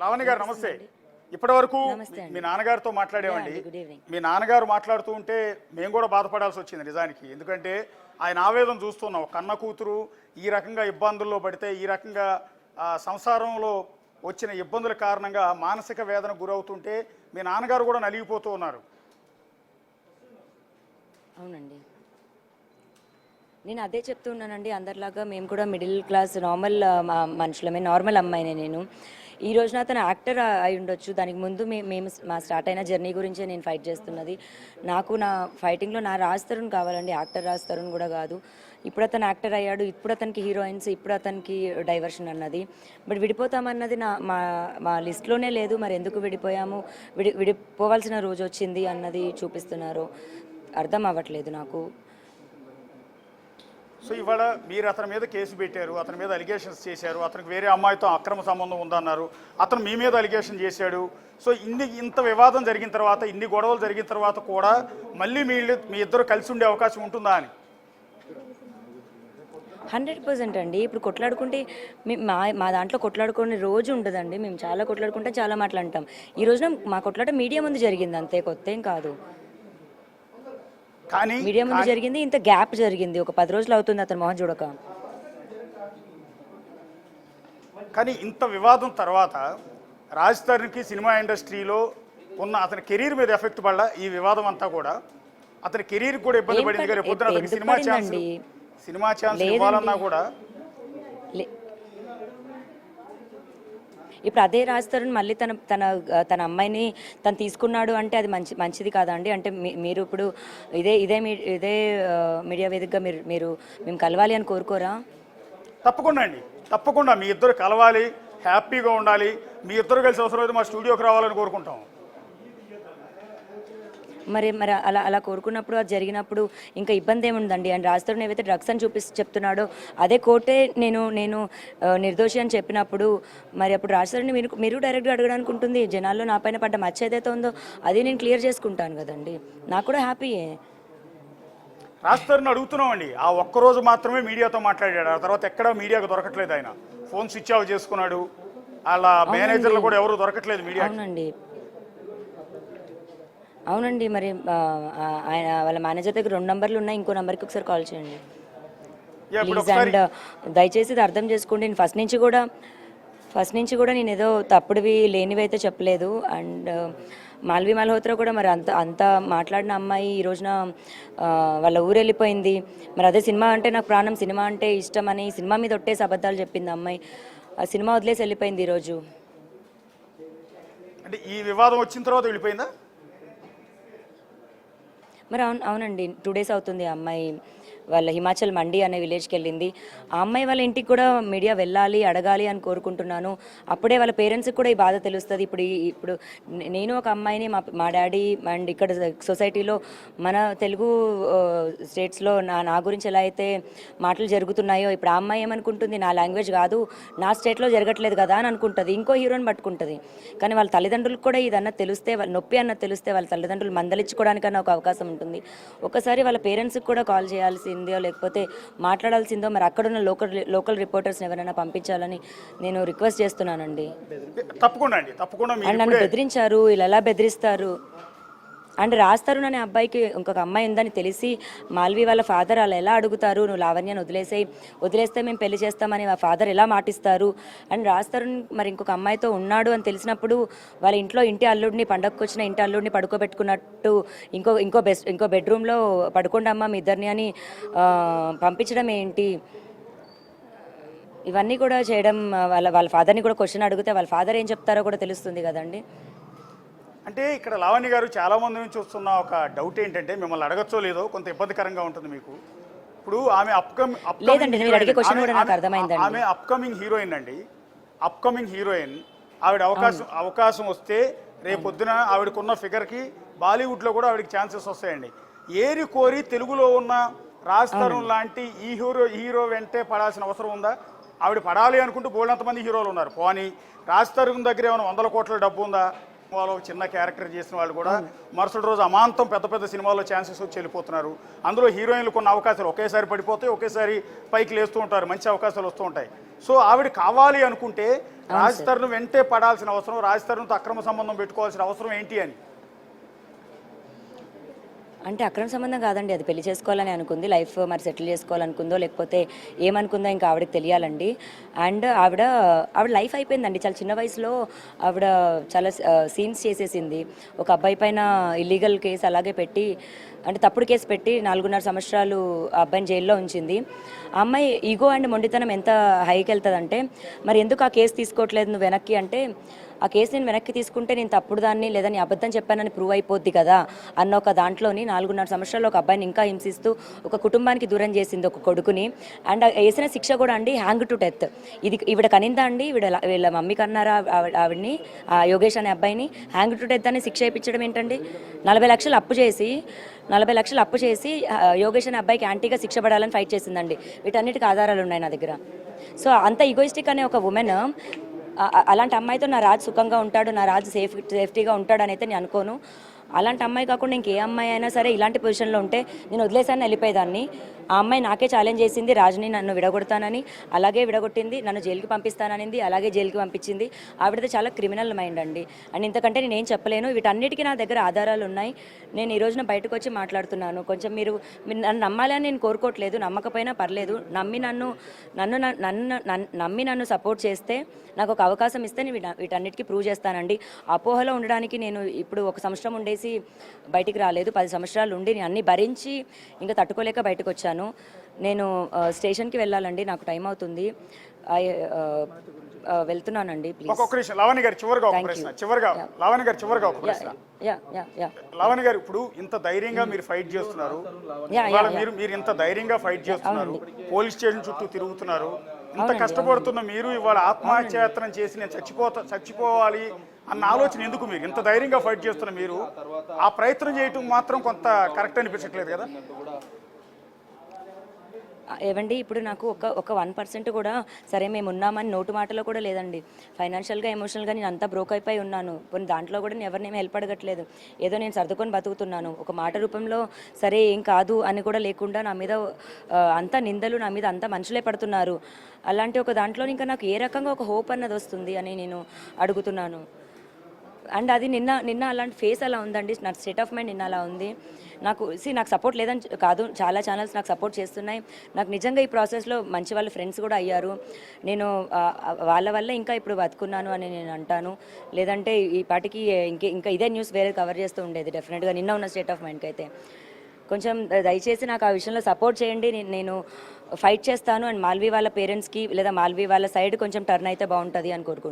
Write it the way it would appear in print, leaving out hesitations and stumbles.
లావణ్య గారు నమస్తే. ఇప్పటి వరకు మీ నాన్నగారితో మాట్లాడేవండి. మీ నాన్నగారు మాట్లాడుతూ ఉంటే మేము కూడా బాధపడాల్సి వచ్చింది నిజానికి. ఎందుకంటే ఆయన ఆవేదన చూస్తున్నాం. కన్న కూతురు ఈ రకంగా ఇబ్బందుల్లో పడితే, ఈ రకంగా సంసారంలో వచ్చిన ఇబ్బందుల కారణంగా మానసిక వేదన గురవుతుంటే మీ నాన్నగారు కూడా నలిగిపోతూ ఉన్నారు. అవునండి, నేను అదే చెప్తున్నానండి. అందరిలాగా మేము కూడా మిడిల్ క్లాస్ నార్మల్ మనుషులమే, నార్మల్ అమ్మాయినే నేను. ఈ రోజున అతను యాక్టర్ అయి ఉండొచ్చు, దానికి ముందు మేము మా స్టార్ట్ అయిన జర్నీ గురించే నేను ఫైట్ చేస్తున్నది. నాకు నా ఫైటింగ్లో నా రాజ్ తరుణ్ కావాలండి, యాక్టర్ రాజ్ తరుణ్ కూడా కాదు. ఇప్పుడు అతను యాక్టర్ అయ్యాడు, ఇప్పుడు అతనికి హీరోయిన్స్, ఇప్పుడు అతనికి డైవర్షన్ అన్నది. బట్ విడిపోతామన్నది మా లిస్ట్లోనే లేదు. మరి ఎందుకు విడిపోయాము, విడిపోవాల్సిన రోజు వచ్చింది అన్నది చూపిస్తున్నారు. అర్థం అవ్వట్లేదు నాకు. సో ఇవాళ మీరు అతని మీద కేసు పెట్టారు, అతని మీద అలిగేషన్స్ చేశారు, అతనికి వేరే అమ్మాయితో అక్రమ సంబంధం ఉందన్నారు, అతను మీ మీద అలిగేషన్ చేశాడు. సో ఇంత వివాదం జరిగిన తర్వాత, ఇన్ని గొడవలు జరిగిన తర్వాత కూడా మళ్ళీ మీ ఇద్దరు కలిసి ఉండే అవకాశం ఉంటుందా అని? 100% అండి. ఇప్పుడు కొట్లాడుకుంటే మా దాంట్లో కొట్లాడుకునే రోజు ఉంటుందండి. మేము చాలా కొట్లాడుకుంటే చాలా మాట్లాడతాం. ఈ రోజున మా కొట్లాట మీడియా ముందు జరిగింది, అంతే, కొత్త ఏం కాదు. మీడియా ముందు జరిగింది, ఇంత గ్యాప్ జరిగింది, ఒక 10 రోజులు అవుతుంది అతను మొహం చూడక. కానీ ఇంత వివాదం తర్వాత రాజ్ తరుణ్కి సినిమా ఇండస్ట్రీలో ఉన్న అతని కెరీర్ మీద ఎఫెక్ట్ పడ్డా ఈ వివాదం అంతా కూడా అతని కెరీర్ కూడా ఇబ్బంది పడింది. రేపు పొద్దున అతనికి సినిమా ఛాన్స్ ఇవ్వాలన్నా కూడా. ఇప్పుడు అదే రాజ్ తరుణ్ మళ్ళీ తన అమ్మాయిని తను తీసుకున్నాడు అంటే అది మంచిది కాదా అండి? అంటే మీరు ఇప్పుడు ఇదే మీడియా వేదికగా మేము కలవాలి అని కోరుకోరా? తప్పకుండా అండి, తప్పకుండా మీ ఇద్దరు కలవాలి, హ్యాపీగా ఉండాలి, మీ ఇద్దరు కలిసి అవసరమైతే మా స్టూడియోకి రావాలని కోరుకుంటాం. మరి అలా కోరుకున్నప్పుడు, అది జరిగినప్పుడు ఇంకా ఇబ్బంది ఏముందండి? అండ్ రాజ్ తరుణ్ ఏవైతే డ్రగ్స్ అని చెప్తున్నాడో అదే కోర్టే నేను నిర్దోషి అని చెప్పినప్పుడు, మరి అప్పుడు రాజ్ తరుణ్ని మీరు డైరెక్ట్గా అడగడానికి ఉంటుంది. జనాల్లో నా పైన పడ్డ మచ్చ ఏదైతే ఉందో అది నేను క్లియర్ చేసుకుంటాను కదండి, నాకు కూడా హ్యాపీయే. రాజ్ తరుణ్ అడుగుతున్నామండి, ఆ ఒక్కరోజు మాత్రమే మీడియాతో మాట్లాడాడు, ఆ తర్వాత ఎక్కడ మీడియాకు దొరకట్లేదు. ఆయన ఫోన్ స్విచ్ ఆఫ్ చేసుకున్నాడు, అలా మేనేజర్లు కూడా ఎవరు దొరకట్లేదు మీడియా. అవునండి, మరి ఆయన వాళ్ళ మేనేజర్ దగ్గర 2 నంబర్లు ఉన్నాయి, ఇంకో నెంబర్కి ఒకసారి కాల్ చేయండి ప్లీజ్. అండ్ దయచేసి ఇది అర్థం చేసుకోండి. నేను ఫస్ట్ నుంచి కూడా నేను ఏదో తప్పుడువి లేనివి అయితే చెప్పలేదు. అండ్ మాల్వి మల్హోత్రా కూడా మరి అంత మాట్లాడిన అమ్మాయి ఈ రోజున వాళ్ళ ఊరు వెళ్ళిపోయింది. మరి అదే సినిమా అంటే నాకు ప్రాణం, సినిమా అంటే ఇష్టం అని సినిమా మీద ఒట్టేసి అబద్ధాలు చెప్పింది అమ్మాయి. ఆ సినిమా వదిలేసి వెళ్ళిపోయింది ఈరోజు. అంటే ఈ వివాదం వచ్చిన తర్వాత వెళ్ళిపోయిందా? మరి అవునండి, 2 days అవుతుంది ఆ అమ్మాయి వాళ్ళ హిమాచల్ మండి అనే విలేజ్కి వెళ్ళింది. ఆ అమ్మాయి వాళ్ళ ఇంటికి కూడా మీడియా వెళ్ళాలి, అడగాలి అని కోరుకుంటున్నాను. అప్పుడే వాళ్ళ పేరెంట్స్కి కూడా ఈ బాధ తెలుస్తుంది. ఇప్పుడు నేను ఒక అమ్మాయిని, మా డాడీ అండ్ ఇక్కడ సొసైటీలో మన తెలుగు స్టేట్స్లో నా గురించి ఎలా అయితే మాటలు జరుగుతున్నాయో, ఇప్పుడు ఆ అమ్మాయి ఏమనుకుంటుంది, నా లాంగ్వేజ్ కాదు, నా స్టేట్లో జరగట్లేదు కదా అని అనుకుంటుంది, ఇంకో హీరోని పట్టుకుంటుంది. కానీ వాళ్ళ తల్లిదండ్రులకు కూడా ఇది అన్నది తెలిస్తే, వాళ్ళ నొప్పి అన్నది తెలిస్తే వాళ్ళ తల్లిదండ్రులు మందలించుకోవడానికన్నా ఒక అవకాశం ఉంటుంది. ఒకసారి వాళ్ళ పేరెంట్స్కి కూడా కాల్ చేయాల్సి లేకపోతే మాట్లాడాల్సిందో మరి అక్కడున్న లోకల్ రిపోర్టర్స్ ఎవరైనా పంపించాలని నేను రిక్వెస్ట్ చేస్తున్నానండి. తప్పకుండా అండి, తప్పకుండా. నన్ను బెదిరించారు, ఇలా ఎలా బెదిరిస్తారు? అండ్ రాజ్ తరుణ్ అనే అబ్బాయికి ఇంకొక అమ్మాయి ఉందని తెలిసి మాల్వి వాళ్ళ ఫాదర్ అలా ఎలా అడుగుతారు, నువ్వు లావణ్యను వదిలేస్తే మేము పెళ్లి చేస్తామని వాళ్ళ ఫాదర్ ఎలా మాటిస్తారు? అండ్ రాజ్ తరుణ్ మరి ఇంకొక అమ్మాయితో ఉన్నాడు అని తెలిసినప్పుడు వాళ్ళ ఇంటి అల్లుడిని, పండగకు వచ్చిన ఇంటి అల్లుడిని పడుకోబెట్టుకున్నట్టు ఇంకో బెడ్రూమ్లో పడుకోండమ్మా మీ ఇద్దరిని అని పంపించడం ఏంటి? ఇవన్నీ కూడా చేయడం, వాళ్ళ ఫాదర్ని కూడా క్వశ్చన్ అడిగితే వాళ్ళ ఫాదర్ ఏం చెప్తారో కూడా తెలుస్తుంది కదండి. అంటే ఇక్కడ లావణ్య గారు చాలా మంది నుంచి వస్తున్న ఒక డౌట్ ఏంటంటే, మిమ్మల్ని అడగచ్చో లేదో కొంత ఇబ్బందికరంగా ఉంటుంది మీకు. ఇప్పుడు ఆమె అప్కమింగ్ హీరోయిన్ అండి, అప్కమింగ్ హీరోయిన్. ఆవిడ అవకాశం వస్తే రేపొద్దున ఆవిడకున్న ఫిగర్కి బాలీవుడ్లో కూడా ఆవిడకి ఛాన్సెస్ వస్తాయండి. ఏరి కోరి తెలుగులో ఉన్న రాజ్ తరుణ్ లాంటి ఈ హీరో వెంటే పడాల్సిన అవసరం ఉందా? ఆవిడ పడాలి అనుకుంటూ బోల్డంతమంది హీరోలు ఉన్నారు. పోనీ రాజ్ తరుణ్ దగ్గర ఏమైనా 100 కోట్ల డబ్బు ఉందా? సినిమాలో చిన్న క్యారెక్టర్ చేసిన వాళ్ళు కూడా మరుసటి రోజు అమాంతం పెద్ద పెద్ద సినిమాల్లో ఛాన్సెస్ వచ్చి వెళ్ళిపోతున్నారు. అందులో హీరోయిన్లు కొన్ని అవకాశాలు ఒకేసారి పడిపోతాయి, ఒకేసారి పైకి లేస్తూ ఉంటారు, మంచి అవకాశాలు వస్తూ ఉంటాయి. సో ఆవిడ కావాలి అనుకుంటే రాజ్ తరుణ్ వెంటే పడాల్సిన అవసరం, రాజ్ తరుణ్తో అక్రమ సంబంధం పెట్టుకోవాల్సిన అవసరం ఏంటి అని? అంటే అక్రమ సంబంధం కాదండి, అది పెళ్లి చేసుకోవాలని అనుకుంది, లైఫ్ మరి సెటిల్ చేసుకోవాలనుకుందో లేకపోతే ఏమనుకుందో ఇంకా ఆవిడకి తెలియాలండి. అండ్ ఆవిడ లైఫ్ అయిపోయిందండి. చాలా చిన్న వయసులో ఆవిడ చాలా సీన్స్ చేసేసింది. ఒక అబ్బాయి పైన ఇల్లీగల్ కేసు అలాగే పెట్టి, అంటే తప్పుడు కేసు పెట్టి 4.5 సంవత్సరాలు ఆ అబ్బాయిని జైల్లో ఉంచింది. ఆ అమ్మాయి ఈగో అండ్ మొండితనం ఎంత హైకి వెళ్తుందంటే, మరి ఎందుకు ఆ కేసు తీసుకోవట్లేదు నువ్వు వెనక్కి అంటే, ఆ కేసు నేను వెనక్కి తీసుకుంటే నేను తప్పుడు దాన్ని లేదా నీ అబద్ధం చెప్పానని ప్రూవ్ అయిపోద్ది కదా అన్న ఒక దాంట్లోని 4.5 సంవత్సరాలు ఒక అబ్బాయిని ఇంకా హింసిస్తూ ఒక కుటుంబానికి దూరం చేసింది, ఒక కొడుకుని. అండ్ వేసిన శిక్ష కూడా అండి హ్యాంగ్ టు డెత్. ఇది ఈవిడ కనిందా అండి? వీళ్ళ మమ్మీ కన్నారా ఆవిడని, ఆ యోగేష్ అనే అబ్బాయిని? హ్యాంగ్ టు డెత్ అని శిక్ష వేయించడం ఏంటండి? 40 లక్షలు అప్పు చేసి యోగేష్ అనే అబ్బాయికి యాంటీగా శిక్ష పడాలని ఫైట్ చేసిందండి. వీటన్నిటికీ ఆధారాలు ఉన్నాయి నా దగ్గర. సో అంత ఈగోయిస్టిక్ అనే ఒక ఉమెన్, అలాంటి అమ్మాయితో నా రాజు సుఖంగా ఉంటాడు, నా రాజు సేఫ్టీగా ఉంటాడు అని అయితే నేను అనుకోను. అలాంటి అమ్మాయి కాకుండా ఇంకే అమ్మాయి అయినా సరే ఇలాంటి పొజిషన్లో ఉంటే నేను వదిలేసాను, వెళ్ళిపోయేదాన్ని. ఆ అమ్మాయి నాకే ఛాలెంజ్ చేసింది, రాజుని నన్ను విడగొడతానని. అలాగే విడగొట్టింది, నన్ను జైలుకి పంపిస్తాననింది, అలాగే జైలుకి పంపించింది. ఆవిడది చాలా క్రిమినల్ మైండ్ అండి. అండ్ ఇంతకంటే నేనేం చెప్పలేను. వీటన్నిటికీ నా దగ్గర ఆధారాలు ఉన్నాయి. నేను ఈ రోజున బయటకు వచ్చి మాట్లాడుతున్నాను. కొంచెం మీరు నన్ను నమ్మాలని నేను కోరుకోవట్లేదు, నమ్మకపోయినా పర్లేదు. నమ్మి నన్ను సపోర్ట్ చేస్తే, నాకు ఒక అవకాశం ఇస్తే నేను వీటన్నిటికీ ప్రూవ్ చేస్తానండి. అపోహలో ఉండడానికి నేను ఇప్పుడు 1 సంవత్సరం ఉండేసి బయటికి రాలేదు. 10 సంవత్సరాలు ఉండి నేను అన్నీ భరించి ఇంకా తట్టుకోలేక బయటకు వచ్చాను. నేను స్టేషన్కి వెళ్ళాలండి, నాకు టైం అవుతుంది. వెళ్తున్నానండి ప్లీజ్. ఒక్క నిమిషం లావణ్య గారు, చివరిగా ఒక ప్రశ్న. లావణ్య గారు, ఇప్పుడు ఇంత ధైర్యంగా మీరు ఫైట్ చేస్తున్నారు, మీరు ఇంత ధైర్యంగా ఫైట్ చేస్తున్నారు, పోలీస్ స్టేషన్ చుట్టూ తిరుగుతున్నారు, ఇంత కష్టపడుతున్న మీరు ఇవాళ ఆత్మహత్యాయత్నం చేసి నేను చచ్చిపోవాలి అన్న ఆలోచన ఎందుకు? మీరు ఇంత ధైర్యంగా ఫైట్ చేస్తున్న మీరు ఆ ప్రయత్నం చేయటం మాత్రం కొంత కరెక్ట్ అనిపించట్లేదు కదా? ఏవండి, ఇప్పుడు నాకు ఒక 1% కూడా సరే మేము ఉన్నామని నోటు మాటలో కూడా లేదండి. ఫైనాన్షియల్గా ఎమోషనల్గా నేను అంతా బ్రోక్ అయిపోయి ఉన్నాను. కొన్ని దాంట్లో కూడా నేను ఎవరినేమీ హెల్ప్ అడగట్లేదు. ఏదో నేను సర్దుకొని బతుకుతున్నాను. ఒక మాట రూపంలో సరే ఏం కాదు అని కూడా లేకుండా నా మీద అంతా నిందలు, నా మీద అంతా మనుషులే పడుతున్నారు. అలాంటి ఒక దాంట్లో ఇంకా నాకు ఏ రకంగా ఒక హోప్ అన్నది వస్తుంది అని నేను అడుగుతున్నాను. అండ్ అది నిన్న అలాంటి ఫేస్ అలా ఉందండి, నా స్టేట్ ఆఫ్ మైండ్ నిన్న అలా ఉంది. నాకు సపోర్ట్ లేదని కాదు, చాలా ఛానల్స్ నాకు సపోర్ట్ చేస్తున్నాయి. నాకు నిజంగా ఈ ప్రాసెస్లో మంచి వాళ్ళ ఫ్రెండ్స్ కూడా అయ్యారు. నేను వాళ్ళ వల్ల ఇంకా ఇప్పుడు బతుకున్నాను అని నేను అంటాను. లేదంటే ఈ పాటికి ఇంకా ఇదే న్యూస్ వేరే కవర్ చేస్తూ ఉండేది డెఫినెట్గా నిన్న ఉన్న స్టేట్ ఆఫ్ మైండ్కి అయితే. కొంచెం దయచేసి నాకు ఆ విషయంలో సపోర్ట్ చేయండి. నేను ఫైట్ చేస్తాను. అండ్ మాల్వి వాళ్ళ పేరెంట్స్కి లేదా మాల్వి వాళ్ళ సైడ్ కొంచెం టర్న్ అయితే బాగుంటుంది అని కోరుకుంటున్నాను.